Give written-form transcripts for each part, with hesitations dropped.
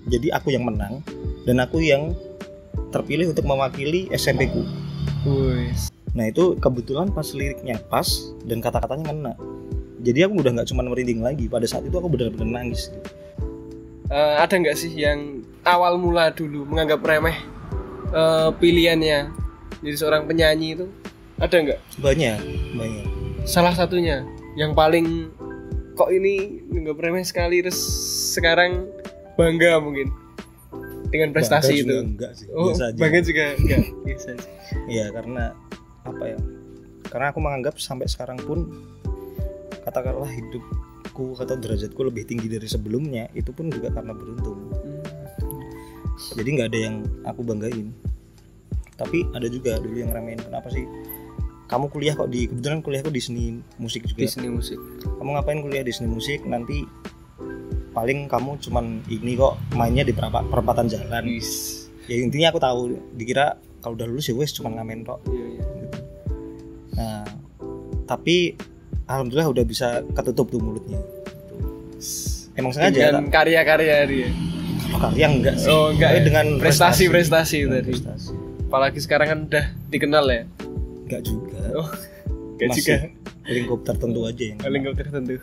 Jadi aku yang menang dan aku yang terpilih untuk mewakili SMP ku. Nah itu kebetulan pas liriknya pas dan kata-katanya ngena. Jadi aku udah nggak cuma merinding lagi. Pada saat itu aku benar-benar nangis. Ada nggak sih yang awal mula dulu menganggap remeh pilihannya jadi seorang penyanyi itu? Ada nggak? Banyak. Salah satunya yang paling kok ini nganggap remeh sekali terus sekarang bangga mungkin dengan prestasi bangga itu. Enggak sih. Oh, Biasa aja. bangga juga enggak. Biasa aja. Iya karena apa ya? Karena aku menganggap sampai sekarang pun katakanlah hidupku atau derajatku lebih tinggi dari sebelumnya itu pun juga karena beruntung. Jadi nggak ada yang aku banggain. Tapi ada juga dulu yang ramein, kenapa sih kamu kuliah kok kebetulan kuliahku di seni musik juga. Di seni musik. Kamu ngapain kuliah di seni musik? Nanti paling kamu cuman ini kok mainnya di perempatan jalan. Ya intinya aku tahu, dikira kalau udah lulus ya wes cuman ngamen kok. Iya. Nah, tapi alhamdulillah udah bisa ketutup tuh mulutnya. Emang sengaja dengan karya-karya dia. Karya enggak sih. Oh, enggak. Ya? Dengan prestasi tadi. Prestasi. Apalagi sekarang kan udah dikenal ya. Enggak juga. Oh. Enggak masih juga. Lingkup tertentu aja yang. Lingkup tertentu.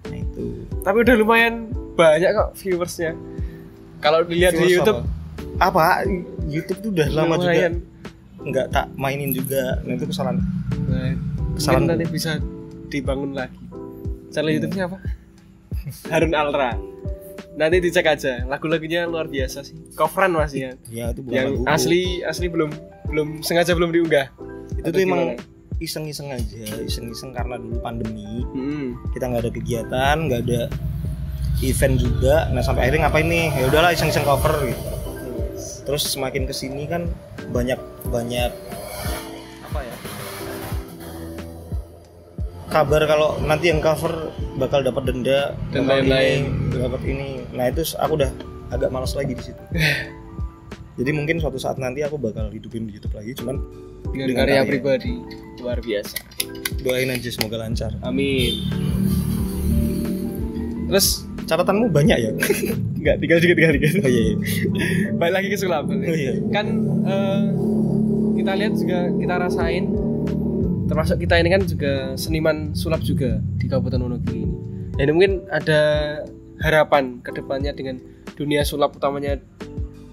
Nah, itu. Tapi udah lumayan banyak kok viewersnya. Kalau dilihat di YouTube apa? YouTube tuh udah lama lumayan. Juga. Enggak tak mainin juga. Nah, itu kesalahan. Kesalahan nanti bisa dibangun lagi. Channel YouTube-nya apa? Harun Alra. Nanti dicek aja, lagu-lagunya luar biasa sih. Coveran masih ya. Iya, itu bukan yang lagu. asli belum sengaja belum diunggah. Itu tuh emang iseng-iseng aja, iseng-iseng karena dulu pandemi. Kita nggak ada kegiatan, nggak ada event juga. Nah, sampai akhirnya ngapain nih? Ya udahlah iseng-iseng cover gitu. Terus semakin kesini kan banyak apa ya? Kabar kalau nanti yang cover bakal dapat denda dan lain-lain, dapat ini. Nah itu aku udah agak malas lagi di situ. Jadi mungkin suatu saat nanti aku bakal hidupin di YouTube lagi, cuman dengan karya pribadi luar biasa. Doain aja semoga lancar. Amin. Terus catatanmu banyak ya? Enggak, tinggal dikit. Oh iya. Balik lagi ke sulap. Oh iya. Kan kita lihat juga, kita rasain. Termasuk kita ini kan juga seniman sulap juga di Kabupaten Wonogiri ini. Dan mungkin ada harapan ke depannya dengan dunia sulap, utamanya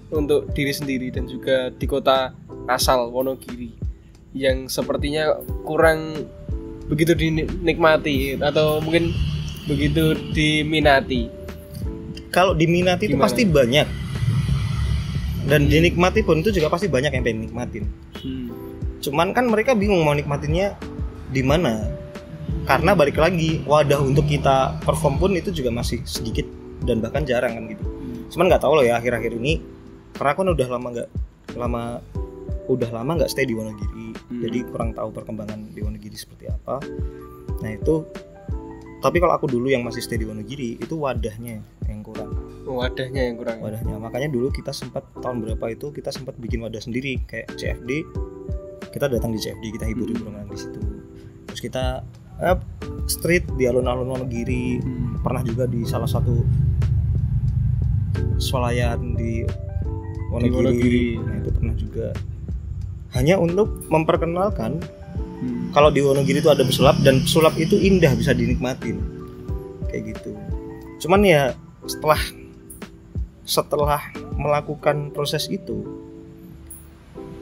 untuk diri sendiri dan juga di kota asal Wonogiri yang sepertinya kurang begitu dinikmati atau mungkin begitu diminati. Kalau diminati itu pasti banyak, dan dinikmati pun itu juga pasti banyak yang pengen nikmatin. Cuman kan mereka bingung mau nikmatinnya di mana, karena balik lagi wadah untuk kita perform pun itu juga masih sedikit dan bahkan jarang kan gitu. Cuman nggak tahu loh ya akhir-akhir ini, karena kan udah lama nggak stay di Wonogiri, jadi kurang tahu perkembangan di Wonogiri seperti apa. Nah itu, tapi kalau aku dulu yang masih stay di Wonogiri itu wadahnya yang kurang. Wadahnya, makanya dulu kita sempat tahun berapa itu kita sempat bikin wadah sendiri kayak CFD. Kita datang di CFD, kita hibur-hiburan di situ. Terus kita street di alun-alun Wonogiri, pernah juga di salah satu swalayan di Wonogiri. Nah itu pernah juga. Hanya untuk memperkenalkan kalau di Wonogiri itu ada pesulap dan pesulap itu indah, bisa dinikmatin kayak gitu. Cuman ya setelah melakukan proses itu,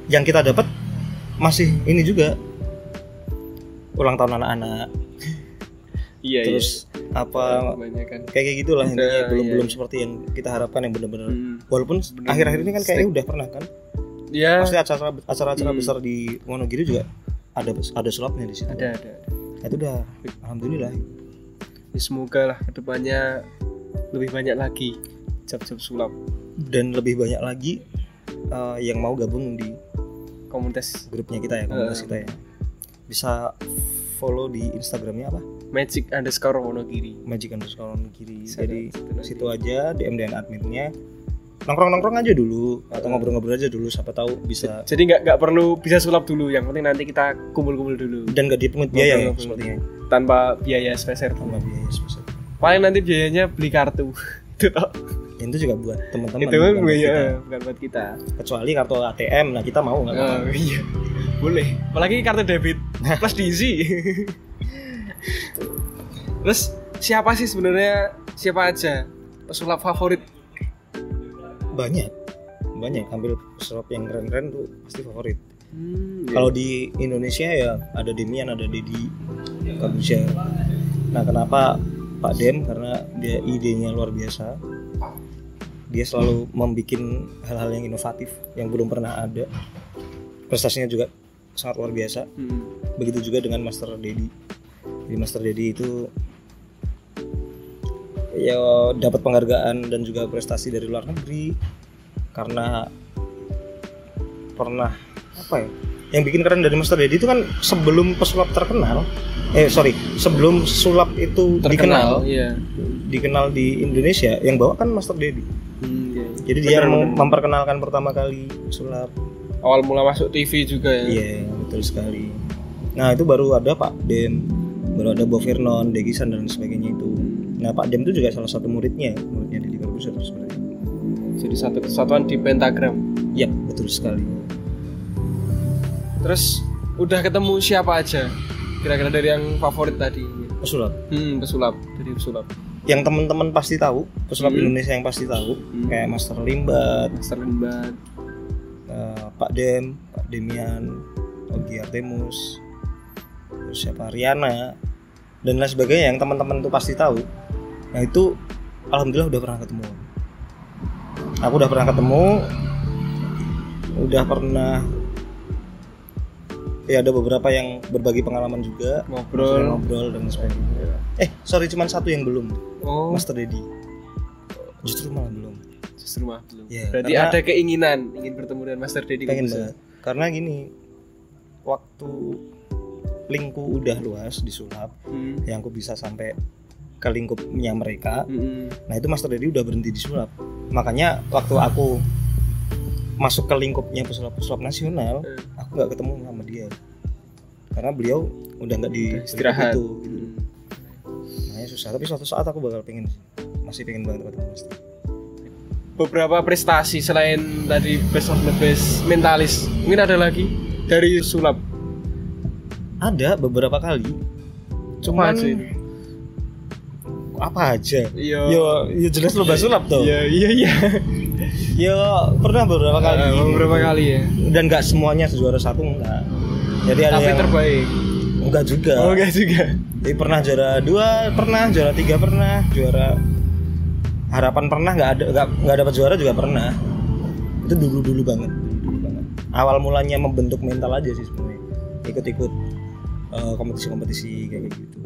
yang kita dapat masih ini juga ulang tahun anak-anak. Iya. Terus apa kayak gitulah intinya, belum seperti yang kita harapkan yang benar-benar. Walaupun akhir-akhir ini kan kayaknya udah pernah kan. Iya. Pasti acara-acara besar di Wonogiri juga ada sulapnya di situ. Ada. Itu udah alhamdulillah. Semoga lah kedepannya lebih banyak lagi job-job sulap dan lebih banyak lagi yang mau gabung di komunitas grupnya kita ya, komunitas kita ya. Bisa follow di Instagramnya apa? Magic_Wonogiri. Jadi situ aja DM adminnya. Nongkrong aja dulu atau ngobrol-ngobrol aja dulu, siapa tahu bisa. Jadi nggak perlu bisa sulap dulu, yang penting nanti kita kumpul-kumpul dulu. Dan nggak dipungut biaya ya sepertinya. Tanpa biaya spesial. Paling nanti biayanya beli kartu. Itu toh. Dan itu juga buat teman-teman. Itu bukan buat kita. bukan buat kita. Kecuali kartu ATM, nah kita mau nggak? Oh iya, boleh. Apalagi kartu debit plus diisi. Terus siapa sih sebenarnya, siapa aja pesulap favorit? Banyak, hampir pesulap yang keren-keren tuh pasti favorit. Iya. Kalau di Indonesia ya ada Demian, ada Deddy Corbuzier. Nah kenapa Pak Dem? Karena dia idenya luar biasa. Dia selalu membuat hal-hal yang inovatif yang belum pernah ada. Prestasinya juga sangat luar biasa. Begitu juga dengan Master Dedi. Jadi Master Dedi itu ya dapat penghargaan dan juga prestasi dari luar negeri karena pernah apa ya? Yang bikin keren dari Master Dedi itu kan sebelum pesulap terkenal, sebelum sulap itu terkenal, iya. dikenal di Indonesia, yang bawa kan Master Dedi. Iya. Jadi dia memperkenalkan pertama kali sulap. Awal mula masuk TV juga ya. Iya, betul sekali. Nah itu baru ada Pak Dem, baru ada Bo Vernon, Degisan dan sebagainya itu. Nah Pak Dem itu juga salah satu muridnya Deddy Corbuzier sebenarnya. Jadi satu kesatuan di pentagram. Iya, betul sekali. Terus udah ketemu siapa aja? Kira-kira dari yang favorit tadi? Pesulap. Pesulap, dari pesulap. Yang teman-teman pasti tahu, pesulap Indonesia yang pasti tahu, kayak Master Limbat, Pak Dem, Pak Demian, Ogi Artemus, terus siapa Riana dan lain sebagainya yang teman-teman tuh pasti tahu. Nah itu alhamdulillah udah pernah ketemu. Aku udah pernah ketemu, udah pernah ya ada beberapa yang berbagi pengalaman juga, ngobrol dan sebagainya. Cuman satu yang belum. Master Dedi. Justru malah belum. Ya, berarti ada keinginan ingin bertemu dengan Master Dedi. Pengen banget. Karena gini, waktu linkku udah luas di sulap, yang aku bisa sampai ke lingkupnya mereka. Nah itu Master Dedi udah berhenti di sulap. Makanya waktu aku masuk ke lingkupnya pesulap nasional, aku nggak ketemu sama dia karena beliau udah nggak di istirahat itu gitu. Makanya susah, tapi suatu saat aku bakal masih pengen banget ketemu Master. Beberapa prestasi selain tadi best of the best mentalis, mungkin ada lagi dari sulap? Ada beberapa kali, cuman apa aja? Yo jelas lomba sulap tuh. Iya. Ya pernah beberapa kali ya. Dan nggak semuanya juara satu enggak. Jadi ada yang terbaik. Enggak juga. Jadi pernah juara 2, pernah juara 3, pernah juara harapan, pernah nggak dapat juara juga pernah. Itu dulu banget. Awal mulanya membentuk mental aja sih sebenarnya. Ikut kompetisi kayak gitu.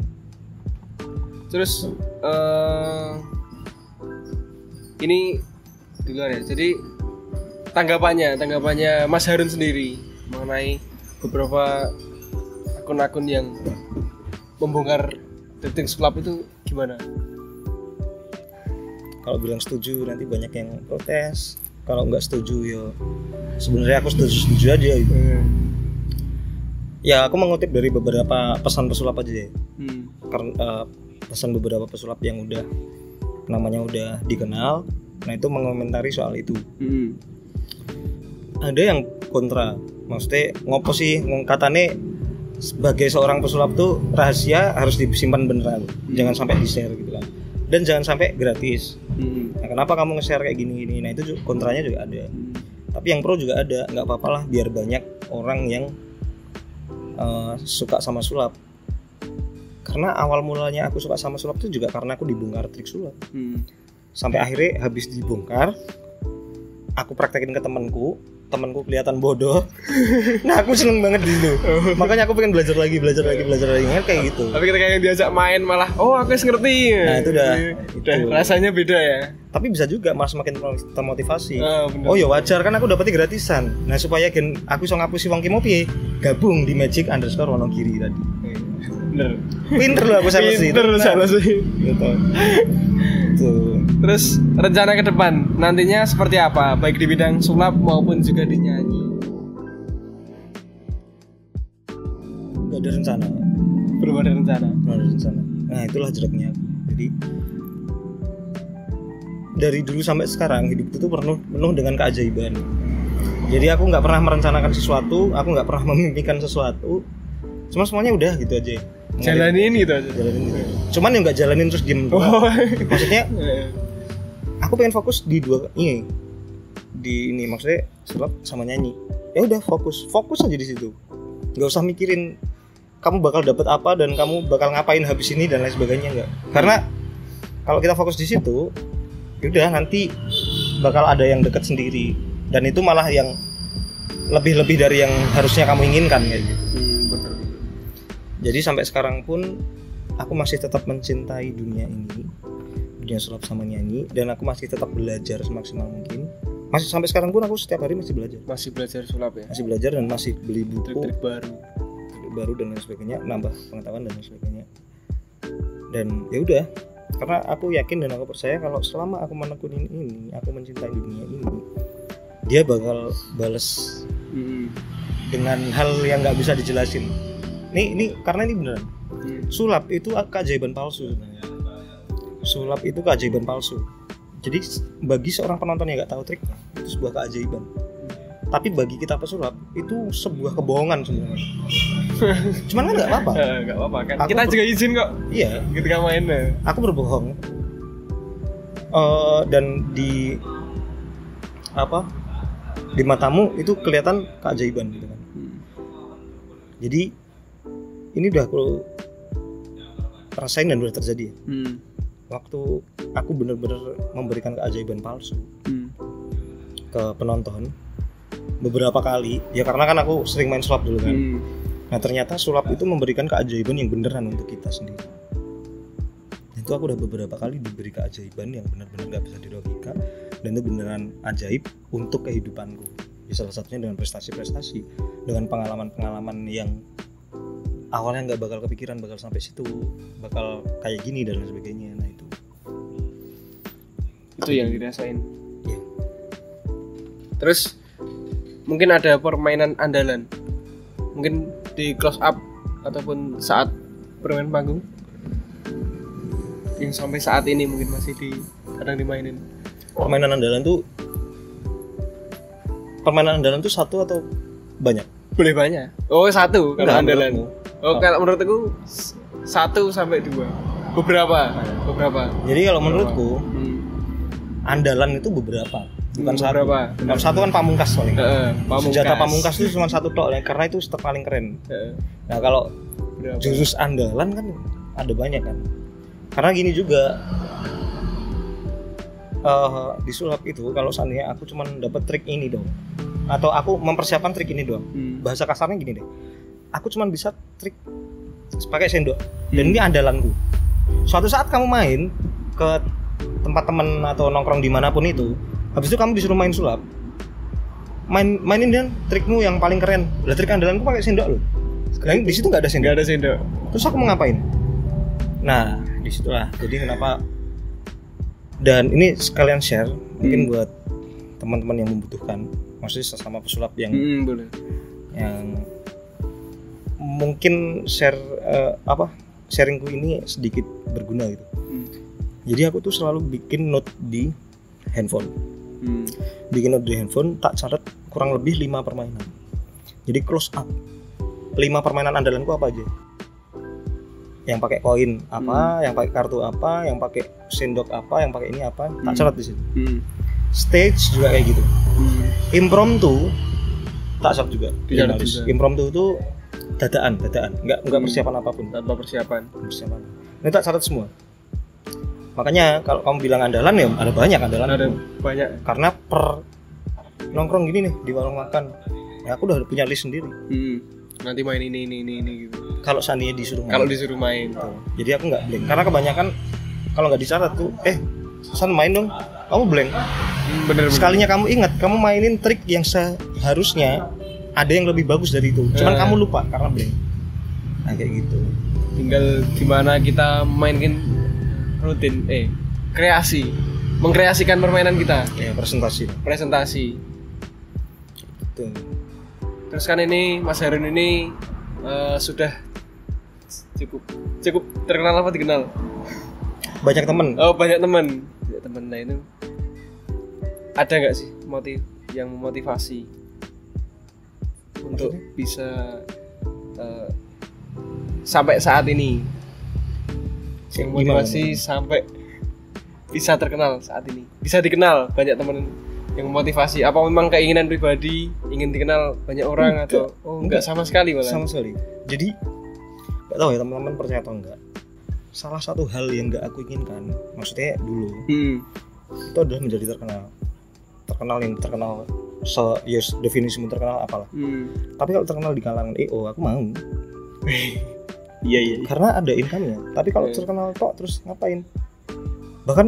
Terus ini di luar ya. Jadi tanggapannya Mas Harun sendiri mengenai beberapa akun-akun yang membongkar dating sulap itu gimana? Kalau bilang setuju nanti banyak yang protes. Kalau nggak setuju ya sebenarnya aku setuju aja gitu. Ya aku mengutip dari beberapa pesan pesulap aja ya. Karena pesan beberapa pesulap yang udah namanya udah dikenal. Nah itu mengomentari soal itu. Ada yang kontra, maksudnya ngopo sih katane sebagai seorang pesulap tuh rahasia harus disimpan beneran, jangan sampai di share gitu kan, dan jangan sampai gratis. Nah, kenapa kamu nge-share kayak gini? Nah itu kontranya juga ada. Tapi yang pro juga ada, nggak apa-apa lah biar banyak orang yang suka sama sulap. Karena awal mulanya aku suka sama sulap itu juga karena aku dibongkar trik sulap. Sampai akhirnya habis dibongkar, aku praktekin ke temanku kelihatan bodoh. Nah aku seneng banget gitu. Makanya aku pengen belajar lagi kan kayak gitu. Tapi ketika yang diajak main malah aku ngerti. Nah itu udah rasanya beda ya. Tapi bisa juga malah semakin termotivasi. Oh ya wajar kan aku dapetnya gratisan. Nah supaya aku bisa ngapusi wong ki mau piye, gabung di Magic_Wonogiri tadi. Pinter loh aku sales sih. Gitu. Tuh. Terus rencana ke depan nantinya seperti apa, baik di bidang sulap maupun juga di nyanyi? Gak ada rencana. Belum ada rencana. Nah itulah jeraknya aku. Jadi dari dulu sampai sekarang hidup itu penuh dengan keajaiban. Jadi aku nggak pernah merencanakan sesuatu, aku nggak pernah memimpikan sesuatu, cuma semuanya udah gitu aja. Jalanin gitu aja. Jalanin gitu. Cuman yang nggak jalanin terus diem. Maksudnya aku pengen fokus di ini maksudnya sulap sama nyanyi. Ya udah fokus aja di situ. Nggak usah mikirin kamu bakal dapat apa dan kamu bakal ngapain habis ini dan lain sebagainya, enggak. Karena kalau kita fokus di situ, yaudah nanti bakal ada yang deket sendiri dan itu malah yang lebih dari yang harusnya kamu inginkan kayak gitu. Betul. Jadi sampai sekarang pun aku masih tetap mencintai dunia ini, dunia sulap sama nyanyi, dan aku masih tetap belajar semaksimal mungkin. Masih sampai sekarang pun aku setiap hari masih belajar. Masih belajar sulap ya? Masih belajar dan masih beli buku trik-trik baru dan lain sebagainya, nambah pengetahuan dan lain sebagainya. Dan ya udah, karena aku yakin dan aku percaya kalau selama aku menekuni ini, aku mencintai dunia ini, dia bakal bales dengan hal yang nggak bisa dijelasin. Ini karena ini beneran. Sulap itu keajaiban palsu sebenarnya. Sulap itu keajaiban palsu. Jadi bagi seorang penonton yang nggak tahu triknya, itu sebuah keajaiban. Tapi bagi kita pesulap itu sebuah kebohongan sebenarnya. Cuman kan nggak apa-apa. Nggak apa-apa kan. Kita juga izin kok. Iya. Ketika mainnya. Aku berbohong. Dan di matamu itu kelihatan keajaiban gitu kan. Jadi ini udah aku rasain dan udah terjadi. Waktu aku benar-benar memberikan keajaiban palsu ke penonton beberapa kali, ya karena kan aku sering main sulap dulu kan. Nah ternyata sulap itu memberikan keajaiban yang beneran untuk kita sendiri. Itu aku udah beberapa kali diberi keajaiban yang benar-benar gak bisa dilogika, dan itu beneran ajaib untuk kehidupanku. Ya, salah satunya dengan prestasi-prestasi, dengan pengalaman-pengalaman yang awalnya nggak bakal kepikiran bakal sampai situ, bakal kayak gini dan lain sebagainya. Nah itu yang dirasain. Ya. Terus mungkin ada permainan andalan, mungkin di close up ataupun saat bermain panggung yang sampai saat ini mungkin masih kadang dimainin. Permainan andalan tuh satu atau banyak? Boleh banyak. Oh satu kalau andalan. Kalau menurutku 1 sampai 2. Beberapa. Jadi kalau menurutku andalan itu beberapa, bukan satu. Kalau satu kan pamungkas paling. Senjata pamungkas itu cuma satu tok ya, karena itu stok paling keren. Nah kalau jurus andalan kan ada banyak kan. Karena gini juga, di sulap itu kalau seandainya aku cuma dapat trik ini dong, atau aku mempersiapkan trik ini doang, bahasa kasarnya gini deh, aku cuma bisa trik pakai sendok dan ini andalanku. Suatu saat kamu main ke tempat teman atau nongkrong dimanapun itu, habis itu kamu disuruh main sulap, mainin dan trikmu yang paling keren. Lah trik andalanku pakai sendok loh. Sekarang di situ nggak ada sendok. Terus aku mau ngapain? Nah disitulah. Jadi kenapa? Dan ini sekalian share mungkin buat teman-teman yang membutuhkan, maksudnya sesama pesulap yang boleh. Yang mungkin sharingku ini sedikit berguna gitu. Jadi aku tuh selalu bikin note di handphone. Bikin note di handphone, tak catat kurang lebih 5 permainan. Jadi close up 5 permainan andalanku apa aja. Yang pakai koin apa, yang pakai kartu apa, yang pakai sendok apa, yang pakai ini apa, tak catat di situ. Stage juga kayak gitu. Impromptu tak catat juga. Impromptu itu dadaan, enggak persiapan apapun, tanpa persiapan. Ini tak catat semua. Makanya kalau kamu bilang andalan ya ada banyak andalan. Ada banyak. Karena per nongkrong gini nih di warung makan, ya aku udah punya list sendiri. Nanti main ini gitu. Kalau seandainya disuruh main. Gitu. Jadi aku nggak blank. Karena kebanyakan kalau nggak dicatat tuh, San main dong, kamu blank. Bener. Sekalinya kamu ingat, kamu mainin trik yang seharusnya ada yang lebih bagus dari itu. Cuman kamu lupa karena blank. Nah kayak gitu. Tinggal gimana kita mainin rutin, mengkreasikan permainan kita. Ya presentasi. Gitu. Terus kan ini Mas Harun ini sudah cukup terkenal apa dikenal? Banyak teman. Oh banyak teman. Nah itu ada nggak sih yang memotivasi untuk bisa sampai saat ini, yang motivasi sampai bisa terkenal saat ini, bisa dikenal banyak teman, yang memotivasi? Apa memang keinginan pribadi ingin dikenal banyak orang? Atau enggak sama sekali malah? Sama sekali. Jadi nggak tahu ya teman-teman percaya atau enggak, salah satu hal yang nggak aku inginkan, maksudnya dulu itu adalah menjadi terkenal yang terkenal yes, definisimu terkenal apalah. Tapi kalau terkenal di kalangan EO aku mau. Iya. Karena ada income-nya. Tapi kalau terkenal tok terus ngapain? Bahkan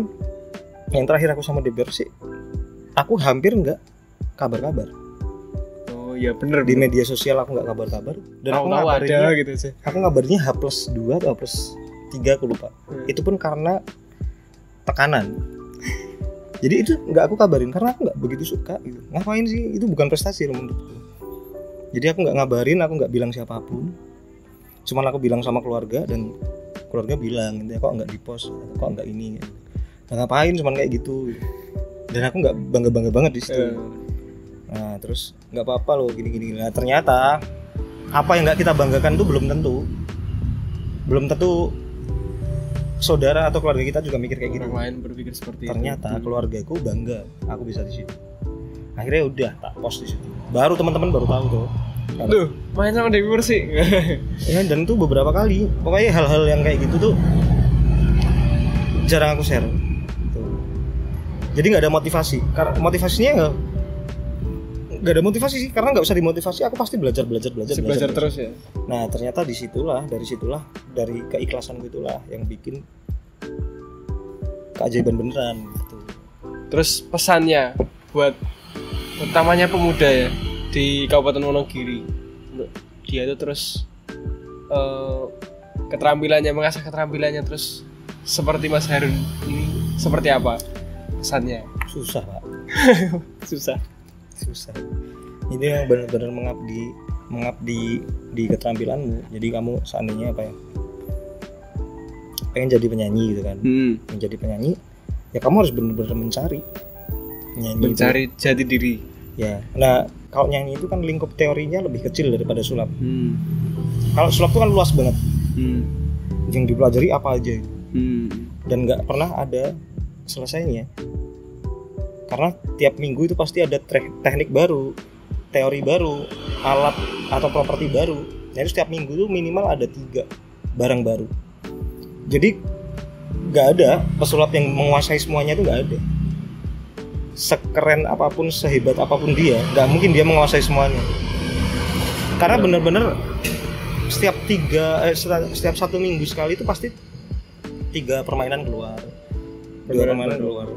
yang terakhir aku sama DBR sih, aku hampir nggak kabar-kabar. Oh iya bener. Di media sosial aku nggak kabar-kabar. Dan aku ngabarinnya ada gitu sih. Aku ngabarinnya H+2 atau H+3 aku lupa. Itu pun karena tekanan. Jadi itu nggak aku kabarin karena aku nggak begitu suka gitu. Ngapain sih? Itu bukan prestasi loh menurutku. Jadi aku nggak ngabarin, aku nggak bilang siapapun. Cuman aku bilang sama keluarga dan keluarga bilang, kok nggak di post, kok nggak ini. Nah, ngapain cuman kayak gitu. Dan aku nggak bangga banget di situ. Nah terus nggak apa-apa loh gini. Nah ternyata apa yang nggak kita banggakan itu belum tentu saudara atau keluarga kita juga mikir kayak gitu. Orang lain berpikir seperti ternyata itu. Keluargaku bangga aku bisa di situ. Akhirnya udah tak post di situ. Baru teman-teman baru tahu tuh. Aduh, main sama Dewi Persik. Ya dan itu beberapa kali. Pokoknya hal-hal yang kayak gitu tuh jarang aku share. Tuh. Jadi nggak ada motivasi. Karena motivasinya nggak ada motivasi sih. Karena nggak usah dimotivasi. Aku pasti belajar terus ya. Nah ternyata dari situlah dari keikhlasanku itulah yang bikin keajaiban beneran gitu. Terus pesannya buat utamanya pemuda ya di Kabupaten Wonogiri, untuk dia itu terus mengasah keterampilannya terus seperti Mas Harun ini seperti apa pesannya? Susah Pak. Susah. Ini yang benar-benar mengabdi di keterampilanmu. Jadi kamu seandainya apa ya, pengen jadi penyanyi gitu kan, menjadi penyanyi ya kamu harus benar-benar mencari jati diri ya. Nah kalau nyanyi itu kan lingkup teorinya lebih kecil daripada sulap. Kalau sulap itu kan luas banget, yang dipelajari apa aja, dan nggak pernah ada selesainya karena tiap minggu itu pasti ada teknik baru, teori baru, alat atau properti baru. Jadi setiap minggu itu minimal ada 3 barang baru. Jadi nggak ada pesulap yang menguasai semuanya, itu nggak ada. Sekeren apapun, sehebat apapun dia, nggak mungkin dia menguasai semuanya. Karena benar-benar setiap 1 minggu sekali itu pasti 3 permainan keluar, 2 permainan keluar.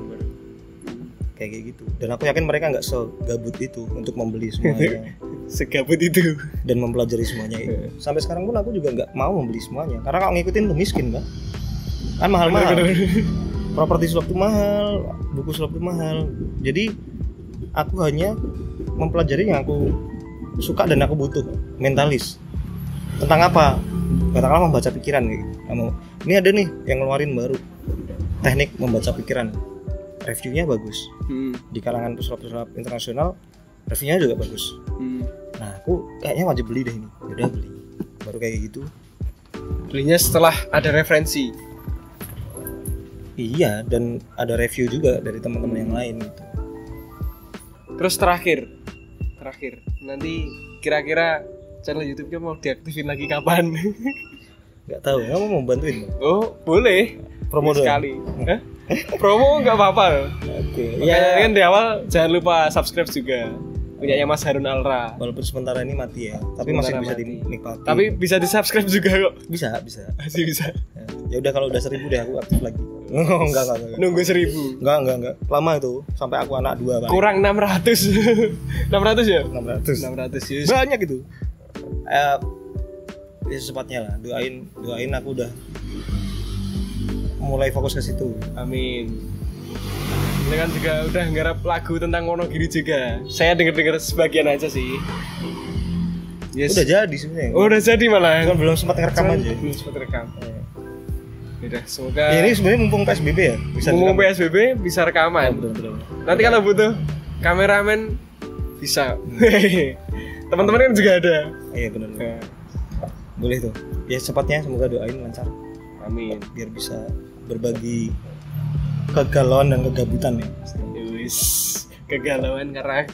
Kayak gitu. Dan aku yakin mereka nggak segabut itu untuk membeli semuanya. Segabut itu dan mempelajari semuanya itu. Sampai sekarang pun aku juga nggak mau membeli semuanya karena kalau ngikutin tuh miskin kan mahal-mahal. Properti sulap tuh mahal, buku sulap tuh mahal. Jadi aku hanya mempelajari yang aku suka dan aku butuh. Mentalis tentang apa? Katakanlah membaca pikiran kayak gitu. Ini ada nih yang ngeluarin baru, teknik membaca pikiran. Reviewnya bagus di kalangan pesulap-pesulap internasional, reviewnya juga bagus. Nah aku kayaknya wajib beli deh ini. Udah beli, baru kayak gitu. Belinya setelah ada referensi. Iya, dan ada review juga dari teman-teman yang lain gitu. Terus terakhir nanti kira-kira channel YouTube-nya mau diaktifin lagi kapan? Gak tahu, kamu mau bantuin? Oh boleh, promo sekali. Promo nggak apa-apa. Oke. Ya kan di awal jangan lupa subscribe juga. Punyanya Mas Harun Alra. Walaupun sementara ini mati ya, tapi sementara masih bisa mati. dinikmati. Tapi bisa di subscribe juga kok. Bisa. Masih bisa. Ya udah kalau udah 1000 deh aku aktif lagi. Enggak. Nunggu 1000. Enggak. Lama itu sampai aku anak 2 Pak. Kurang 600. 600 ya? 600 ya. Banyak itu. Ya secepatnya lah. Doain aku udah mulai fokus ke situ. Amin. Ini kan juga udah nggarap lagu tentang Wonogiri juga. Saya denger sebagian aja sih. Yes. Udah jadi sebenarnya. Oh, udah jadi malah. Kan belum sempat ngerekam aja. Belum sempat rekam. Ya. Udah, semoga Ya, ini sebenarnya mumpung PSBB ya, bisa mumpung direkam. PSBB bisa rekaman. Betul. Nanti kalau butuh kameramen bisa. Teman-teman kan juga ada. Iya benar. Boleh tuh. Ya cepatnya semoga doain lancar Amin. biar bisa berbagi kegalauan dan kegabutan ya. Wis, kegalauan karena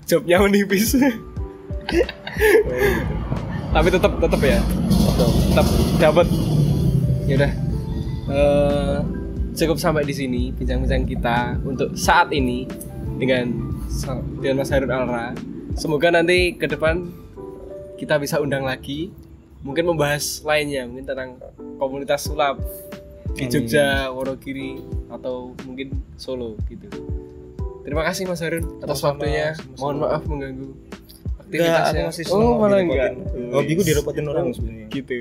jobnya menipis. Tapi tetap ya. Tetap dapat. Ya udah. Cukup sampai di sini bincang-bincang kita untuk saat ini dengan Mas Harun Alra. Semoga nanti ke depan kita bisa undang lagi, mungkin membahas lainnya, mungkin tentang komunitas sulap di Jogja, Wonogiri, atau mungkin Solo gitu. Terima kasih Mas Harun atas waktunya. Mohon maaf mengganggu aktivitasnya. Aku masih senang malah enggak. Hobiku direpotin orang sebenarnya. Gitu.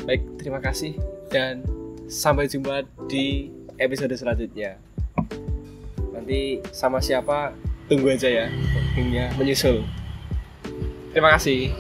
Baik, terima kasih dan sampai jumpa di episode selanjutnya. Nanti sama siapa tunggu aja ya, bookingnya menyusul. Terima kasih.